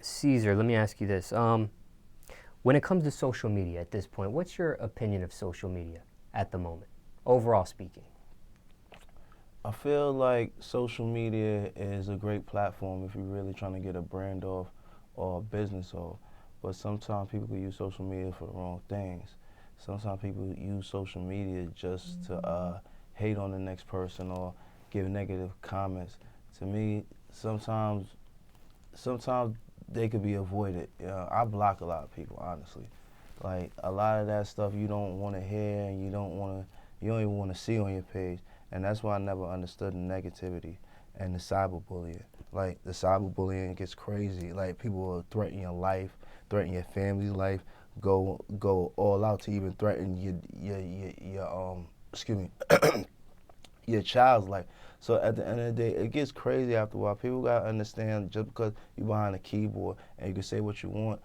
Caesar, let me ask you this. When it comes to social media at this point, what's your opinion of social media at the moment, overall speaking? I feel like social media is a great platform if you're really trying to get a brand off or a business off. But sometimes people can use social media for the wrong things. Sometimes people use social media just to hate on the next person or give negative comments. To me, sometimes they could be avoided. I block a lot of people, honestly. Like a lot of that stuff you don't want to hear and you don't even want to see on your page. And that's why I never understood the negativity and the cyberbullying. Like the cyberbullying gets crazy. Like people will threaten your life, threaten your family's life, go all out to even threaten your excuse me your child's life. So at the end of the day, it gets crazy after a while. People gotta understand just because you're behind a keyboard and you can say what you want,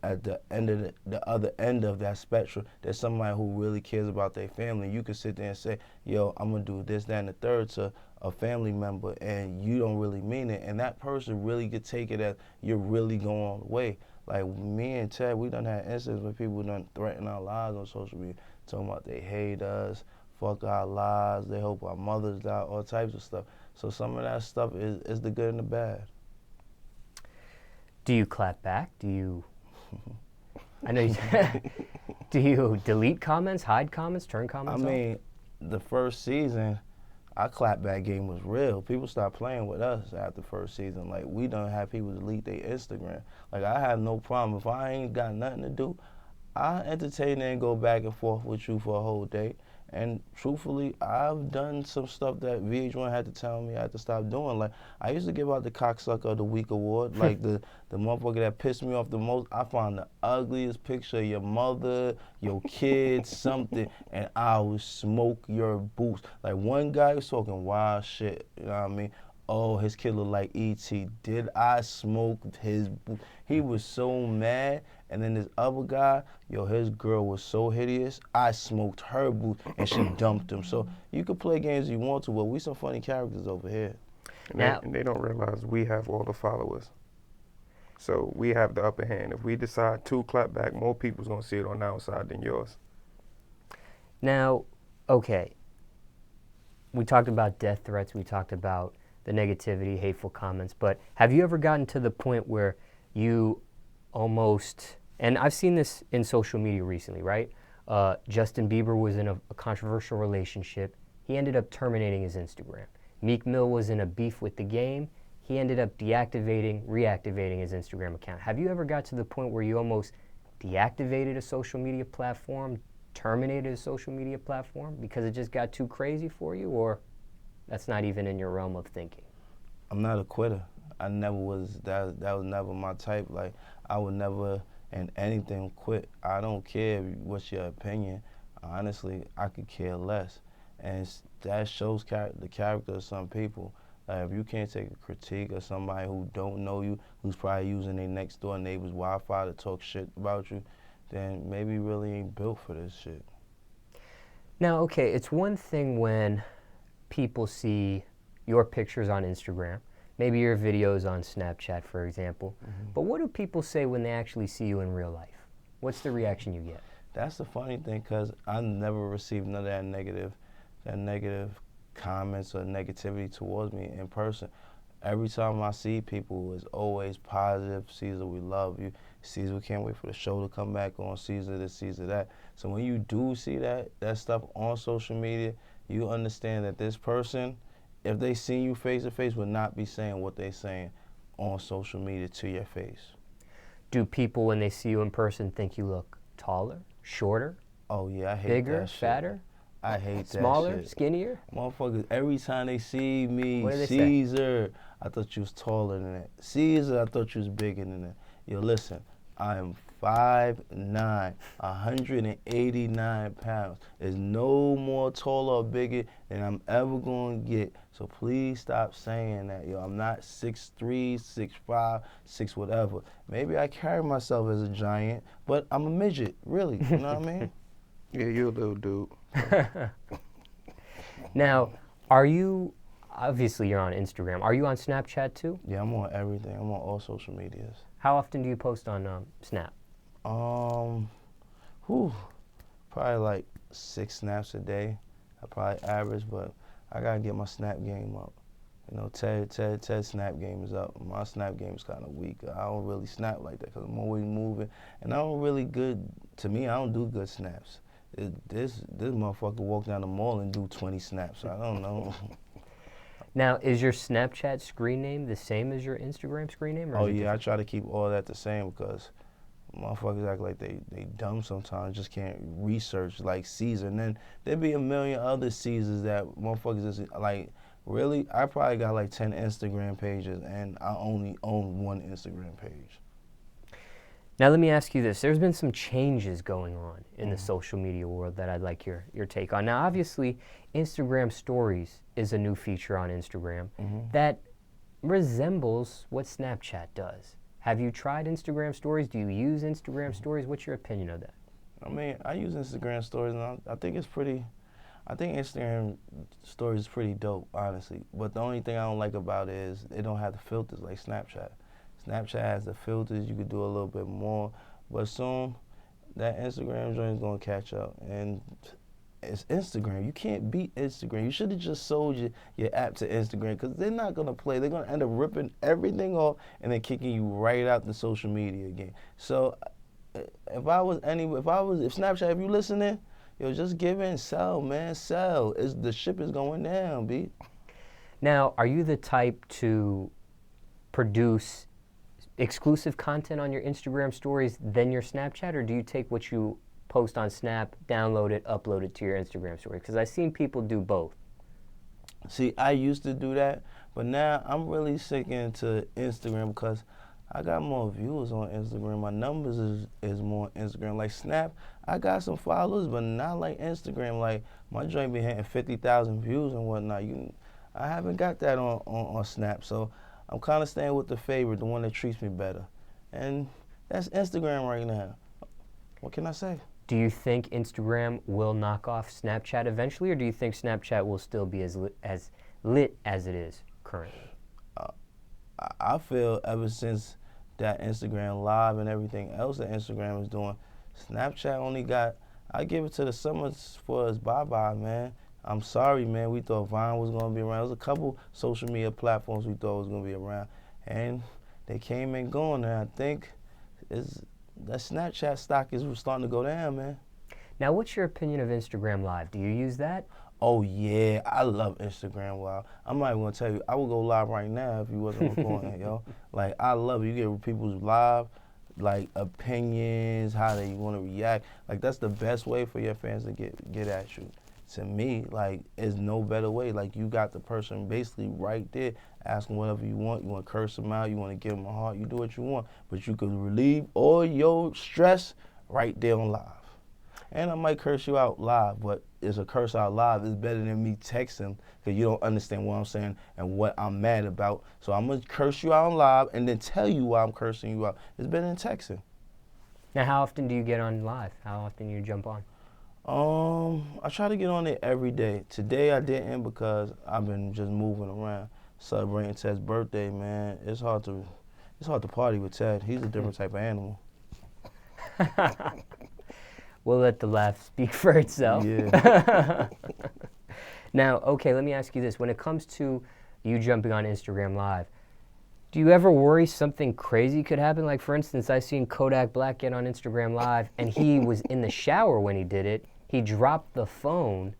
at the end of the other end of that spectrum, there's somebody who really cares about their family. You can sit there and say, yo, I'm gonna do this, that, and the third to a family member, and you don't really mean it. And that person really could take it as you're really going away. Like me and Ted, we done had instances where people done threaten our lives on social media, talking about they hate us, fuck our lives, they hope our mothers die, all types of stuff. So some of that stuff is the good and the bad. Do you clap back? Do you I know you do you delete comments, hide comments, turn I comments off? mean, the first season, our clapback game was real. People stopped playing with us after the first season. Like, we done had people delete their Instagram. Like, I have no problem. If I ain't got nothing to do, I entertain and go back and forth with you for a whole day. And truthfully, I've done some stuff that VH1 had to tell me I had to stop doing. Like, I used to give out the Cocksucker of the Week award. Like, the motherfucker that pissed me off the most, I found the ugliest picture of your mother, your kids, something, and I would smoke your boots. Like, one guy was talking wild shit, you know what I mean? Oh, his kid looked like E.T. Did I smoke his boots? He was so mad. And then this other guy, yo, his girl was so hideous, I smoked her boots and she dumped him. So you can play games you want to, but we some funny characters over here. And they don't realize we have all the followers. So we have the upper hand. If we decide to clap back, more people's gonna see it on our side than yours. Now, okay, we talked about death threats, we talked about the negativity, hateful comments, but have you ever gotten to the point where you almost, and I've seen this in social media recently, right? Justin Bieber was in a controversial relationship. He ended up terminating his Instagram. Meek Mill was in a beef with the game. He ended up reactivating his Instagram account. Have you ever got to the point where you almost deactivated a social media platform, terminated a social media platform because it just got too crazy for you, or that's not even in your realm of thinking? I'm not a quitter. I never was, that was never my type. Like, I would never in anything quit. I don't care what's your opinion. Honestly, I could care less. And that shows the character of some people. Like, if you can't take a critique of somebody who don't know you, who's probably using their next door neighbor's Wi-Fi to talk shit about you, then maybe you really ain't built for this shit. Now, okay, it's one thing when people see your pictures on Instagram, maybe your videos on Snapchat, for example, but what do people say when they actually see you in real life? What's the reaction you get? That's the funny thing, because I never received none of that negative comments or negativity towards me in person. Every time I see people, it's always positive. Caesar, we love you. Caesar, we can't wait for the show to come back on. Caesar this, Caesar that. So when you do see that stuff on social media, you understand that this person, if they see you face to face, would not be saying what they're saying on social media to your face. Do people, when they see you in person, think you look taller, shorter? Oh yeah, I hate bigger, that shit. fatter? I hate smaller, that shit. Skinnier? Motherfuckers, every time they see me, What do they Caesar, I thought you was taller than that. Caesar, I thought you was bigger than that. Yo, listen, I am 5'9", 189 pounds. There's no more taller or bigger than I'm ever going to get. So please stop saying that. Yo, I'm not 6'3", 6'5", 6 whatever. Maybe I carry myself as a giant, but I'm a midget, really. You know what I mean? Yeah, you're a little dude. Now, are you, obviously you're on Instagram, are you on Snapchat too? Yeah, I'm on everything. I'm on all social medias. How often do you post on Snap? Um, whew, probably like 6 snaps a day. I probably average, but I gotta get my snap game up. You know, Ted's snap game is up. My snap game is kind of weak. I don't really snap like that because I'm always moving, and I don't really good. To me, I don't do good snaps. This motherfucker walk down the mall and do 20 snaps. I don't know. Now, is your Snapchat screen name the same as your Instagram screen name? Or Oh is it yeah, I different? try to keep all that the same because motherfuckers act like they dumb sometimes, just can't research like Caesar. And then there be a million other Caesars that motherfuckers just like, really? I probably got like 10 Instagram pages and I only own one Instagram page. Now, let me ask you this. There's been some changes going on in the social media world that I'd like your take on. Now, obviously, Instagram Stories is a new feature on Instagram that resembles what Snapchat does. Have you tried Instagram Stories? Do you use Instagram Stories? What's your opinion of that? I mean, I use Instagram stories and I think it's pretty, I think Instagram stories is pretty dope, honestly. But the only thing I don't like about it is they don't have the filters like Snapchat. Snapchat has the filters, you could do a little bit more. But soon, that Instagram joint is going to catch up. And it's Instagram. You can't beat Instagram. You should have just sold your app to Instagram because they're not going to play. They're going to end up ripping everything off and then kicking you right out the social media again. So if Snapchat, if you listening, yo, just give in, sell, man, sell. The ship is going down, B. Now, are you the type to produce exclusive content on your Instagram Stories than your Snapchat, or do you take what you post on Snap, download it, upload it to your Instagram Stories? Because I've seen people do both. See, I used to do that, but now I'm really sticking to Instagram because I got more views on Instagram. My numbers is more on Instagram. Like Snap, I got some followers, but not like Instagram. Like my joint be hitting 50,000 views and whatnot. I haven't got that on Snap, so I'm kind of staying with the favorite, the one that treats me better. And that's Instagram right now. What can I say? Do you think Instagram will knock off Snapchat eventually, or do you think Snapchat will still be as lit as it is currently? I feel ever since that Instagram Live and everything else that Instagram is doing, Snapchat only got, I give it to the summers for its bye-bye, man. I'm sorry, man. We thought Vine was going to be around. There was a couple social media platforms we thought was going to be around. And they came and gone. And I think that Snapchat stock is starting to go down, man. Now, what's your opinion of Instagram Live? Do you use that? Oh, yeah. I love Instagram Live. I'm not even going to tell you. I would go live right now if you wasn't recording, yo. Like, I love it. You get people's live, like, opinions, how they want to react. Like, that's the best way for your fans to get at you. To me, like, there's no better way. Like, you got the person basically right there asking whatever you want. You want to curse them out. You want to give them a heart. You do what you want. But you can relieve all your stress right there on live. And I might curse you out live, but it's a curse out live. It's better than me texting because you don't understand what I'm saying and what I'm mad about. So I'm going to curse you out on live and then tell you why I'm cursing you out. It's better than texting. Now, how often do you get on live? How often do you jump on? I try to get on it every day. Today I didn't because I've been just moving around, celebrating Ted's birthday, man. It's hard to party with Ted. He's a different type of animal. We'll let the laugh speak for itself. Yeah. Now, okay, let me ask you this. When it comes to you jumping on Instagram Live, do you ever worry something crazy could happen? Like, for instance, I seen Kodak Black get on Instagram Live, and he was in the shower when he did it. He dropped the phone,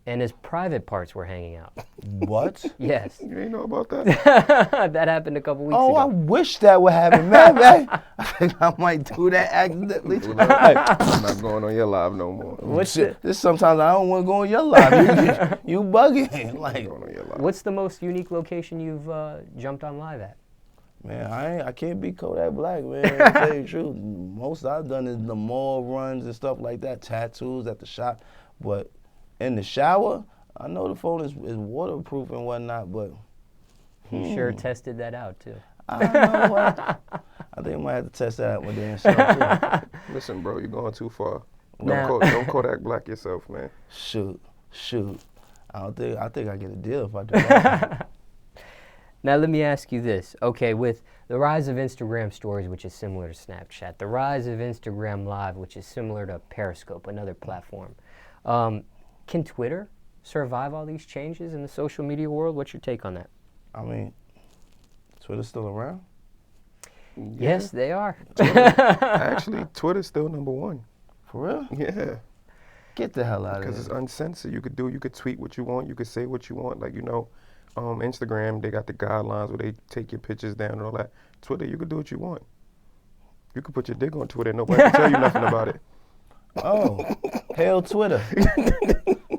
and his private parts were hanging out. What? Yes. You ain't know about that? That happened a couple weeks Oh, ago. I wish that would happen, man. I think I might do that accidentally. I'm not going on your live no more. What's Shit, this sometimes I don't want to go on your live. You bugging. Like, Going on your live. What's the most unique location you've jumped on live at? man, I can't beat Kodak Black, man. To tell you the truth, most I've done is the mall runs and stuff like that, tattoos at the shop. But in the shower, I know the phone is waterproof and whatnot, but You sure tested that out, too. I don't know what. I think I might have to test that out one day and show too. Listen, bro, you're going too far. Now- Don't Kodak Black yourself, man. Shoot. I think I get a deal if I do that. Now let me ask you this. Okay, with the rise of Instagram stories, which is similar to Snapchat, the rise of Instagram Live, which is similar to Periscope, another platform, can Twitter survive all these changes in the social media world? What's your take on that? I mean, Twitter's still around? Yes, they are. Actually, Twitter's still number one. For real? Yeah. Get the hell out of Because here. it's uncensored. You could tweet what you want. You could say what you want. Like, Instagram, they got the guidelines where they take your pictures down and all that. Twitter, you could do what you want. You could put your dick on Twitter and nobody can tell you nothing about it. Oh, hail Twitter.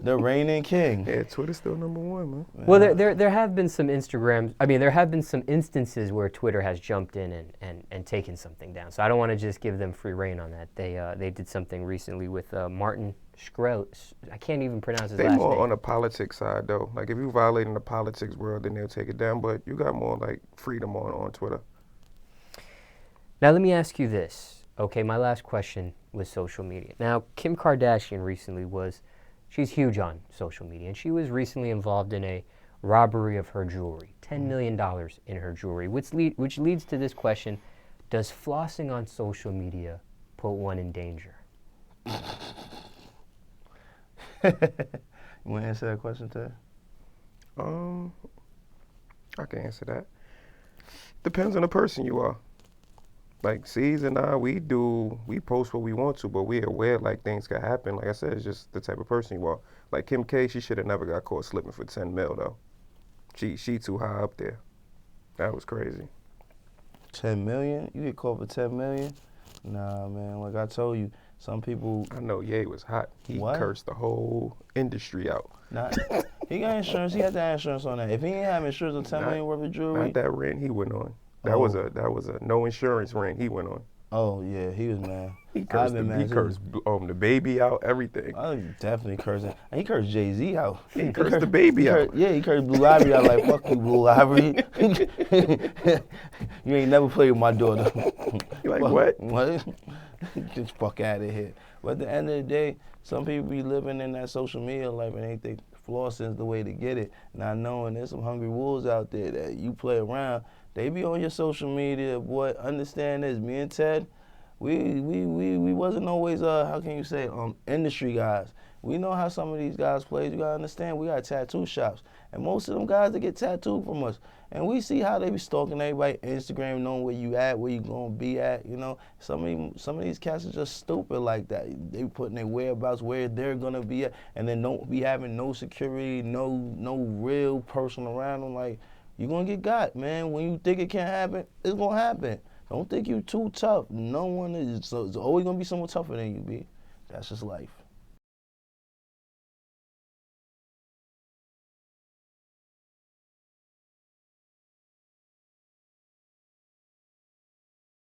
The reigning king. Yeah, Twitter's still number one, man. Well, there have been some there have been some instances where Twitter has jumped in and taken something down. So I don't want to just give them free reign on that. They did something recently with Martin Shkreli. I can't even pronounce his They last more name. on the politics side, though. Like, if you violating the politics world, then they'll take it down. But you got more, like, freedom on Twitter. Now let me ask you this. Okay, my last question was social media. Now, Kim Kardashian recently she's huge on social media, and she was recently involved in a robbery of her jewelry, $10 million in her jewelry, which leads to this question: does flossing on social media put one in danger? You want to answer that question, Ted? I can answer that. Depends on the person you are. Like, C's and I, we post what we want to, but we're aware, like, things can happen. Like I said, it's just the type of person you are. Like, Kim K, she should have never got caught slipping for 10 mil, though. She too high up there. That was crazy. 10 million? You get caught for 10 million? Nah, man. Like I told you, some people. I know Ye was hot. He What? cursed the whole industry out. Not. He got insurance. He had that insurance on that. If he ain't have insurance on 10 million worth of jewelry. Not that rent he went on. That was a no insurance rent he went on. Oh yeah, he was mad. He cursed the baby out, everything. I definitely cursing. And he cursed Jay-Z out. He cursed the baby out. He cursed Blue Ivory out like, fuck you, Blue Ivory. You ain't never played with my daughter. You like, what? What? Just fuck out of here. But at the end of the day, some people be living in that social media life and they think flossing is the way to get it. Not knowing there's some hungry wolves out there that you play around. They be on your social media, boy. Understand this. Me and Ted, we wasn't always how can you say industry guys. We know how some of these guys play. You gotta understand. We got tattoo shops, and most of them guys that get tattooed from us, and we see how they be stalking everybody Instagram, knowing where you at, where you gonna be at. You know, some of these cats are just stupid like that. They putting their whereabouts where they're gonna be at, and then don't be having no security, no real person around them. Like, you're gonna get got, man. When you think it can't happen, it's gonna happen. Don't think you too tough. No one is. So it's always gonna be someone tougher than you, B. That's just life.